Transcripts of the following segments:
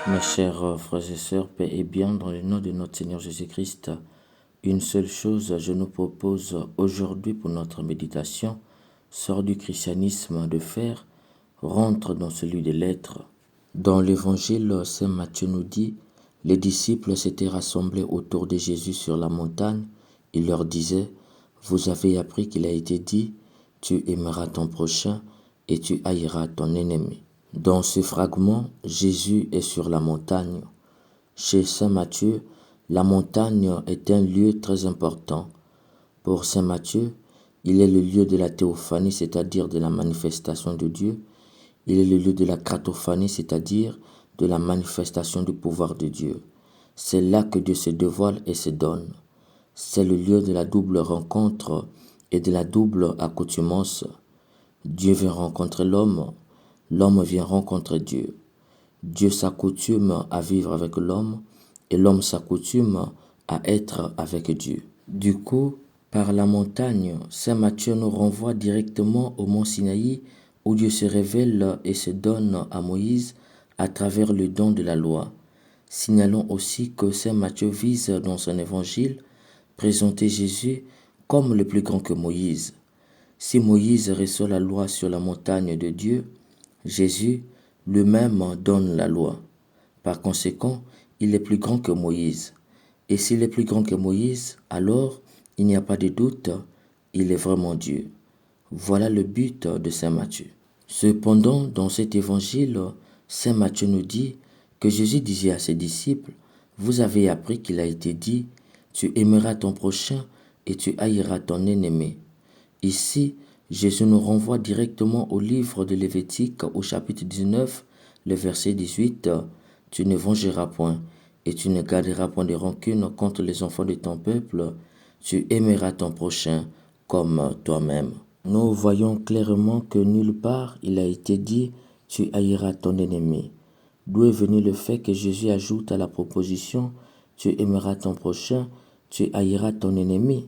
Mes chers frères et sœurs, paix et bien, dans le nom de notre Seigneur Jésus-Christ, une seule chose je nous propose aujourd'hui pour notre méditation. Sors du christianisme de fer, rentre dans celui des lettres. Dans l'évangile, Saint Matthieu nous dit, les disciples s'étaient rassemblés autour de Jésus sur la montagne. Il leur disait, vous avez appris qu'il a été dit, tu aimeras ton prochain et tu haïras ton ennemi. Dans ce fragment, Jésus est sur la montagne. Chez Saint Matthieu, la montagne est un lieu très important. Pour Saint Matthieu, il est le lieu de la théophanie, c'est-à-dire de la manifestation de Dieu. Il est le lieu de la kratophanie, c'est-à-dire de la manifestation du pouvoir de Dieu. C'est là que Dieu se dévoile et se donne. C'est le lieu de la double rencontre et de la double accoutumance. Dieu vient rencontrer l'homme, l'homme vient rencontrer Dieu. Dieu s'accoutume à vivre avec l'homme et l'homme s'accoutume à être avec Dieu. Du coup, par la montagne, Saint Matthieu nous renvoie directement au mont Sinaï où Dieu se révèle et se donne à Moïse à travers le don de la loi. Signalons aussi que Saint Matthieu vise dans son évangile présenter Jésus comme le plus grand que Moïse. Si Moïse reçoit la loi sur la montagne de Dieu, Jésus lui-même donne la loi. Par conséquent, il est plus grand que Moïse. Et s'il est plus grand que Moïse, alors il n'y a pas de doute, il est vraiment Dieu. Voilà le but de Saint Matthieu. Cependant, dans cet évangile, Saint Matthieu nous dit que Jésus disait à ses disciples, vous avez appris qu'il a été dit, tu aimeras ton prochain et tu haïras ton ennemi. Ici, Jésus nous renvoie directement au livre de Lévitique, au chapitre 19, le verset 18. Tu ne vengeras point et tu ne garderas point de rancune contre les enfants de ton peuple. Tu aimeras ton prochain comme toi-même. Nous voyons clairement que nulle part il a été dit tu haïras ton ennemi. D'où est venu le fait que Jésus ajoute à la proposition tu aimeras ton prochain, tu haïras ton ennemi?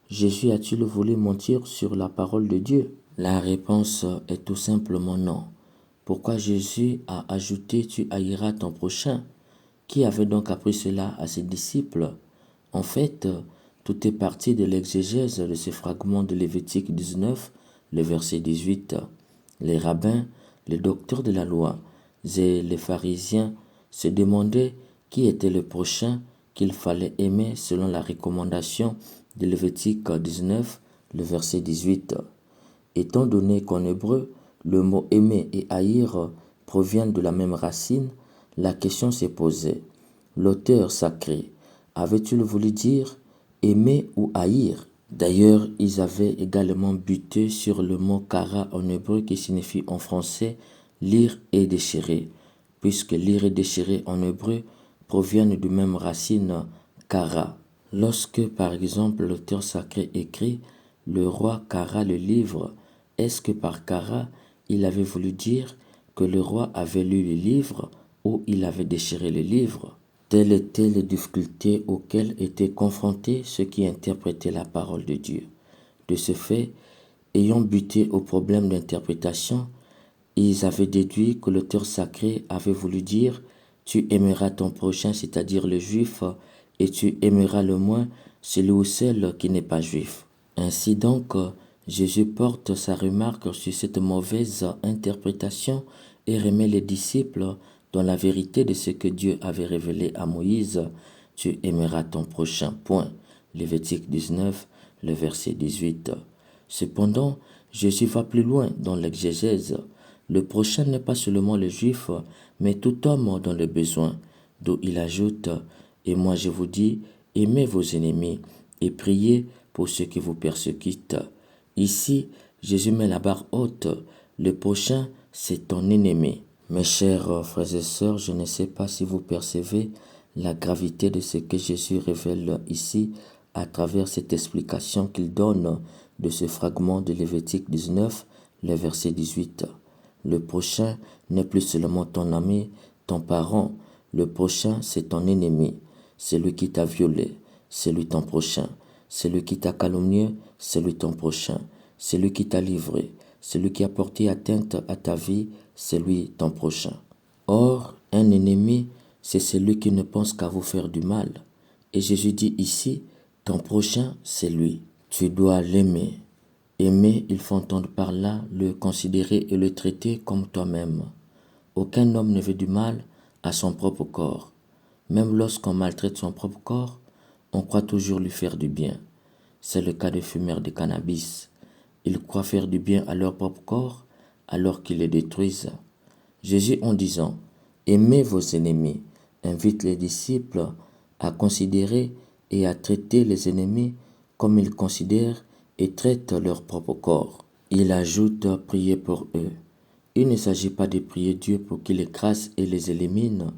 Jésus a-t-il voulu mentir sur la parole de Dieu? La réponse est tout simplement non. Pourquoi Jésus a ajouté « tu haïras ton prochain » ? Qui avait donc appris cela à ses disciples? En fait, tout est parti de l'exégèse de ce fragment de Lévitique 19, le verset 18. Les rabbins, les docteurs de la loi et les pharisiens se demandaient qui était le prochain qu'il fallait aimer selon la recommandation de Lévitique 19, le verset 18. Étant donné qu'en hébreu, le mot aimer et haïr proviennent de la même racine, la question s'est posée. L'auteur sacré avait-il voulu dire aimer ou haïr? D'ailleurs, ils avaient également buté sur le mot kara en hébreu qui signifie en français lire et déchirer, puisque lire et déchirer en hébreu proviennent du même racine kara. Lorsque, par exemple, l'auteur sacré écrit « Le roi Kara le livre », est-ce que par Kara, il avait voulu dire que le roi avait lu le livre ou il avait déchiré le livre? Telles étaient les difficultés auxquelles étaient confrontés ceux qui interprétaient la parole de Dieu. De ce fait, ayant buté au problème d'interprétation, ils avaient déduit que l'auteur sacré avait voulu dire « Tu aimeras ton prochain, c'est-à-dire le juif, et tu aimeras le moins celui ou celle qui n'est pas juif. » Ainsi donc, Jésus porte sa remarque sur cette mauvaise interprétation et remet les disciples dans la vérité de ce que Dieu avait révélé à Moïse. Tu aimeras ton prochain. Point. Lévitique 19, le verset 18. Cependant, Jésus va plus loin dans l'exégèse. Le prochain n'est pas seulement le juif, mais tout homme dans le besoin. D'où il ajoute, et moi je vous dis, aimez vos ennemis et priez pour ceux qui vous persécutent. Ici, Jésus met la barre haute. Le prochain, c'est ton ennemi. Mes chers frères et sœurs, je ne sais pas si vous percevez la gravité de ce que Jésus révèle ici à travers cette explication qu'il donne de ce fragment de Lévitique 19, le verset 18. Le prochain n'est plus seulement ton ami, ton parent. Le prochain, c'est ton ennemi. Celui qui t'a violé, c'est lui ton prochain. Celui qui t'a calomnié, c'est lui ton prochain. Celui qui t'a livré, celui qui a porté atteinte à ta vie, c'est lui ton prochain. Or, Un ennemi, c'est celui qui ne pense qu'à vous faire du mal. Et Jésus dit ici, ton prochain, c'est lui. Tu dois l'aimer. Aimer, il faut entendre par là, le considérer et le traiter comme toi-même. Aucun homme ne veut du mal à son propre corps. Même lorsqu'on maltraite son propre corps, on croit toujours lui faire du bien. C'est le cas des fumeurs de cannabis. Ils croient faire du bien à leur propre corps alors qu'ils les détruisent. Jésus, en disant « Aimez vos ennemis », invite les disciples à considérer et à traiter les ennemis comme ils considèrent et traitent leur propre corps. Il ajoute « Priez pour eux ». Il ne s'agit pas de prier Dieu pour qu'il écrase et les élimine.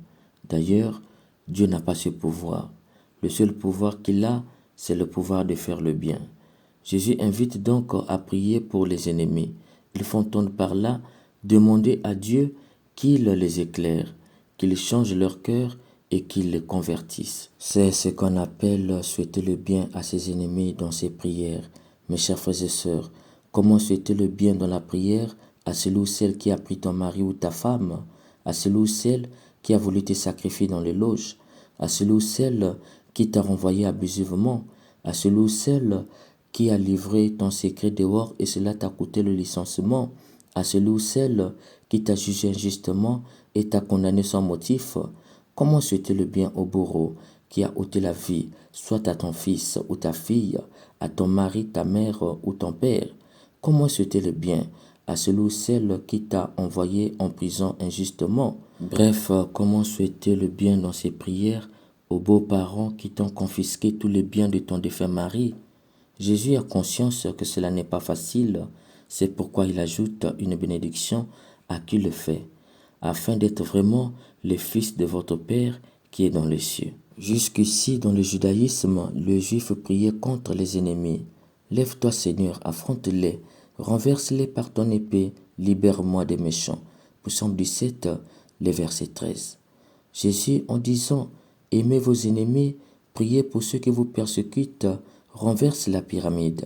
D'ailleurs, Dieu n'a pas ce pouvoir. Le seul pouvoir qu'il a, c'est le pouvoir de faire le bien. Jésus invite donc à prier pour les ennemis. Il faut entendre par là demander à Dieu qu'il les éclaire, qu'il change leur cœur et qu'il les convertisse. C'est ce qu'on appelle souhaiter le bien à ses ennemis dans ses prières. Mes chers frères et sœurs, comment souhaiter le bien dans la prière à celui ou celle qui a pris ton mari ou ta femme, à celui ou celle qui a voulu te sacrifier dans les loges, à celui ou celle qui t'a renvoyé abusivement, à celui ou celle qui a livré ton secret dehors et cela t'a coûté le licenciement, à celui ou celle qui t'a jugé injustement et t'a condamné sans motif. Comment souhaiter le bien au bourreau qui a ôté la vie, soit à ton fils ou ta fille, à ton mari, ta mère ou ton père? Comment souhaiter le bien à celui ou celle qui t'a envoyé en prison injustement? Bref, comment souhaiter le bien dans ses prières aux beaux-parents qui t'ont confisqué tous les biens de ton défunt mari? Jésus a conscience que cela n'est pas facile, c'est pourquoi il ajoute une bénédiction à qui le fait, afin d'être vraiment le fils de votre Père qui est dans les cieux. Jusqu'ici, dans le judaïsme, le juif priait contre les ennemis. Lève-toi Seigneur, affronte-les, renverse-les par ton épée, libère-moi des méchants. Psaume 17, le verset 13. Jésus, en disant « Aimez vos ennemis, priez pour ceux qui vous persécutent », renverse la pyramide.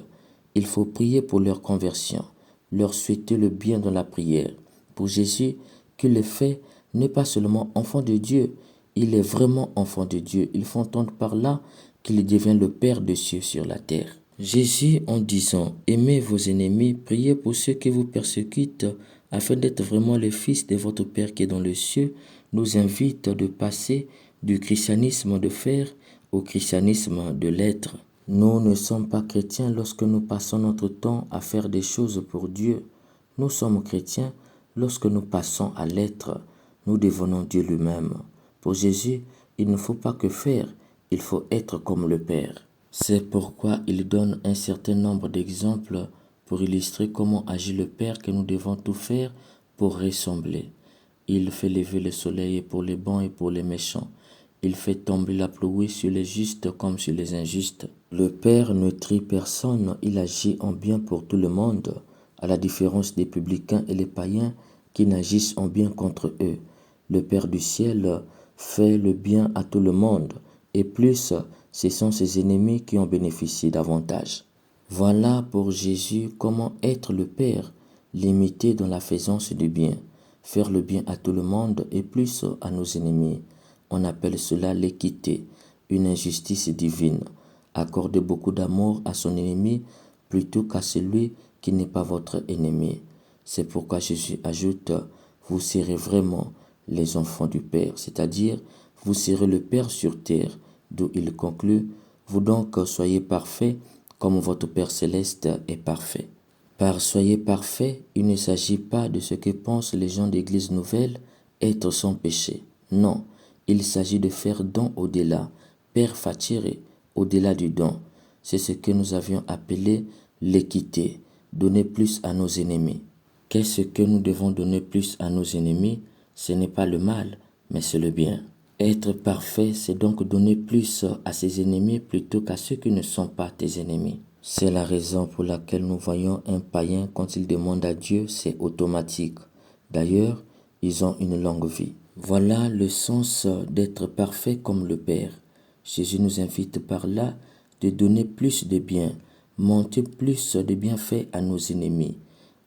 Il faut prier pour leur conversion, leur souhaiter le bien dans la prière. Pour Jésus, qui le fait, n'est pas seulement enfant de Dieu, il est vraiment enfant de Dieu. Il faut entendre par là qu'il devient le Père des cieux sur la terre. Jésus, en disant « Aimez vos ennemis, priez pour ceux qui vous persécutent, afin d'être vraiment le Fils de votre Père qui est dans les cieux », nous invite de passer du christianisme de faire au christianisme de l'être. Nous ne sommes pas chrétiens lorsque nous passons notre temps à faire des choses pour Dieu. Nous sommes chrétiens lorsque nous passons à l'être. Nous devenons Dieu lui-même. Pour Jésus, il ne faut pas que faire, il faut être comme le Père. C'est pourquoi il donne un certain nombre d'exemples pour illustrer comment agit le Père que nous devons tout faire pour ressembler. Il fait lever le soleil pour les bons et pour les méchants. Il fait tomber la pluie sur les justes comme sur les injustes. Le Père ne trie personne, il agit en bien pour tout le monde, à la différence des publicains et les païens qui n'agissent en bien contre eux. Le Père du ciel fait le bien à tout le monde, et plus, ce sont ses ennemis qui en bénéficient davantage. Voilà pour Jésus comment être le Père, l'imiter dans la faisance du bien, faire le bien à tout le monde et plus à nos ennemis. On appelle cela l'équité, une injustice divine. Accorder beaucoup d'amour à son ennemi plutôt qu'à celui qui n'est pas votre ennemi. C'est pourquoi Jésus ajoute, vous serez vraiment les enfants du Père, c'est-à-dire vous serez le Père sur terre, d'où il conclut, vous donc soyez parfaits comme votre Père céleste est parfait. Par soyez parfaits, il ne s'agit pas de ce que pensent les gens d'Église nouvelle, être sans péché. Non, il s'agit de faire don au-delà, per facere, au-delà du don. C'est ce que nous avions appelé l'équité, donner plus à nos ennemis. Qu'est-ce que nous devons donner plus à nos ennemis? Ce n'est pas le mal, mais c'est le bien. Être parfait, c'est donc donner plus à ses ennemis plutôt qu'à ceux qui ne sont pas tes ennemis. C'est la raison pour laquelle nous voyons un païen, quand il demande à Dieu, c'est automatique. D'ailleurs, ils ont une longue vie. Voilà le sens d'être parfait comme le Père. Jésus nous invite par là de donner plus de bien, monter plus de bienfaits à nos ennemis.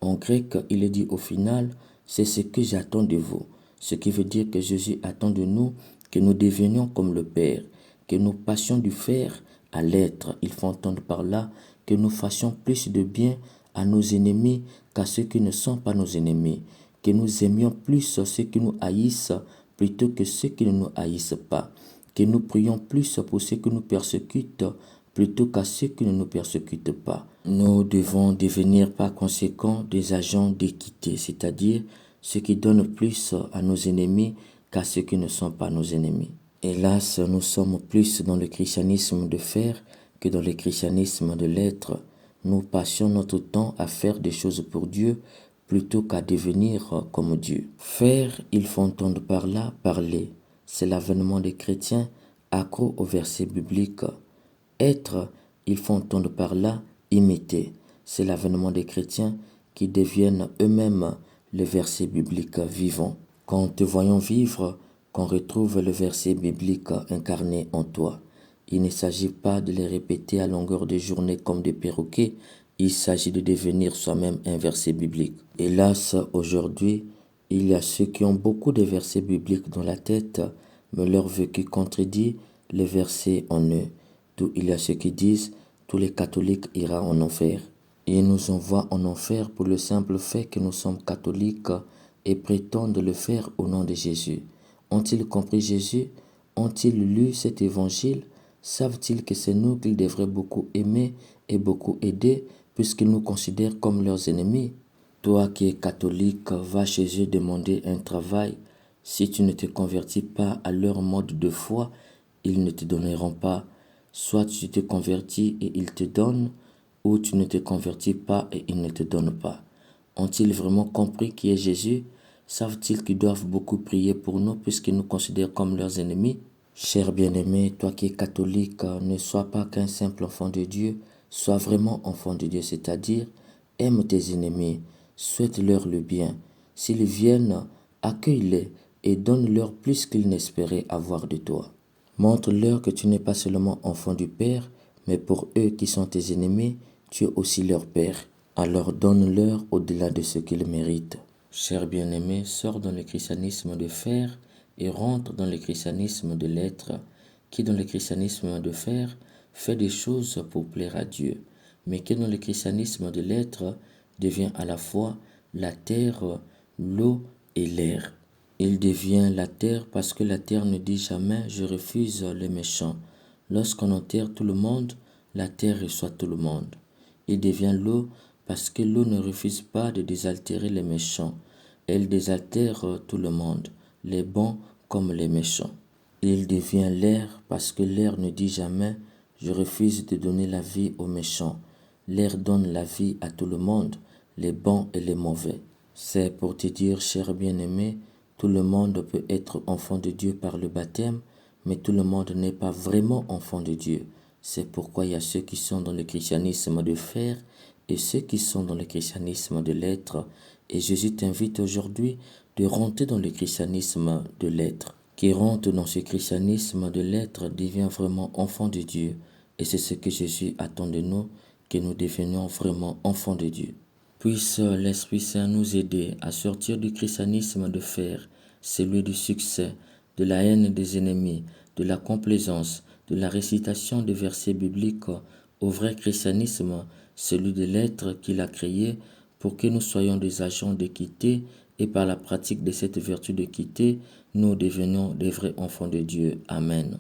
En grec, il est dit au final, c'est ce que j'attends de vous. Ce qui veut dire que Jésus attend de nous que nous devenions comme le Père, que nous passions du faire à l'être. Il faut entendre par là que nous fassions plus de bien à nos ennemis qu'à ceux qui ne sont pas nos ennemis, que nous aimions plus ceux qui nous haïssent plutôt que ceux qui ne nous haïssent pas, que nous prions plus pour ceux qui nous persécutent plutôt qu'à ceux qui ne nous persécutent pas. Nous devons devenir par conséquent des agents d'équité, c'est-à-dire ceux qui donnent plus à nos ennemis qu'à ceux qui ne sont pas nos ennemis. Hélas, nous sommes plus dans le christianisme de faire que dans le christianisme de l'être. Nous passions notre temps à faire des choses pour Dieu plutôt qu'à devenir comme Dieu. Faire, il faut entendre par là parler. C'est l'avènement des chrétiens accro au verset biblique. Être, il faut entendre par là imiter. C'est l'avènement des chrétiens qui deviennent eux-mêmes le verset biblique vivant. Quand te voyons vivre, qu'on retrouve le verset biblique incarné en toi. Il ne s'agit pas de les répéter à longueur de journée comme des perroquets, il s'agit de devenir soi-même un verset biblique. Hélas, aujourd'hui, il y a ceux qui ont beaucoup de versets bibliques dans la tête, mais leur vécu contredit les versets en eux. D'où il y a ceux qui disent « tous les catholiques iront en enfer ». Ils nous envoient en enfer pour le simple fait que nous sommes catholiques et prétendent le faire au nom de Jésus. Ont-ils compris Jésus? Ont-ils lu cet évangile? Savent-ils que c'est nous qu'ils devraient beaucoup aimer et beaucoup aider puisqu'ils nous considèrent comme leurs ennemis? Toi qui es catholique, va chez eux demander un travail. Si tu ne te convertis pas à leur mode de foi, ils ne te donneront pas. Soit tu te convertis et ils te donnent, ou tu ne te convertis pas et ils ne te donnent pas. Ont-ils vraiment compris qui est Jésus? Savent-ils qu'ils doivent beaucoup prier pour nous puisqu'ils nous considèrent comme leurs ennemis? Cher bien-aimé, toi qui es catholique, ne sois pas qu'un simple enfant de Dieu, sois vraiment enfant de Dieu, c'est-à-dire aime tes ennemis, souhaite-leur le bien. S'ils viennent, accueille-les et donne-leur plus qu'ils n'espéraient avoir de toi. Montre-leur que tu n'es pas seulement enfant du Père, mais pour eux qui sont tes ennemis, tu es aussi leur Père. Alors donne-leur au-delà de ce qu'ils méritent. Cher bien-aimé, sors dans le christianisme de faire et rentre dans le christianisme de l'être, qui dans le christianisme de faire fait des choses pour plaire à Dieu, mais qui dans le christianisme de l'être devient à la fois la terre, l'eau et l'air. Il devient la terre parce que la terre ne dit jamais « je refuse les méchants ». Lorsqu'on enterre tout le monde, la terre reçoit tout le monde. Il devient l'eau parce que l'eau ne refuse pas de désaltérer les méchants. Elle désaltère tout le monde, les bons comme les méchants. Il devient l'air parce que l'air ne dit jamais « je refuse de donner la vie aux méchants ». L'air donne la vie à tout le monde, les bons et les mauvais. C'est pour te dire, cher bien-aimé, tout le monde peut être enfant de Dieu par le baptême, mais tout le monde n'est pas vraiment enfant de Dieu. C'est pourquoi il y a ceux qui sont dans le christianisme de faire et ceux qui sont dans le christianisme de l'être. Et Jésus t'invite aujourd'hui de rentrer dans le christianisme de l'être. Qui rentre dans ce christianisme de l'être devient vraiment enfant de Dieu. Et c'est ce que Jésus attend de nous, que nous devenions vraiment enfants de Dieu. Puisse l'Esprit Saint nous aider à sortir du christianisme de faire, celui du succès, de la haine des ennemis, de la complaisance, de la récitation de versets bibliques, au vrai christianisme, celui de l'être qu'il a créé, pour que nous soyons des agents d'équité et par la pratique de cette vertu d'équité, nous devenions des vrais enfants de Dieu. Amen.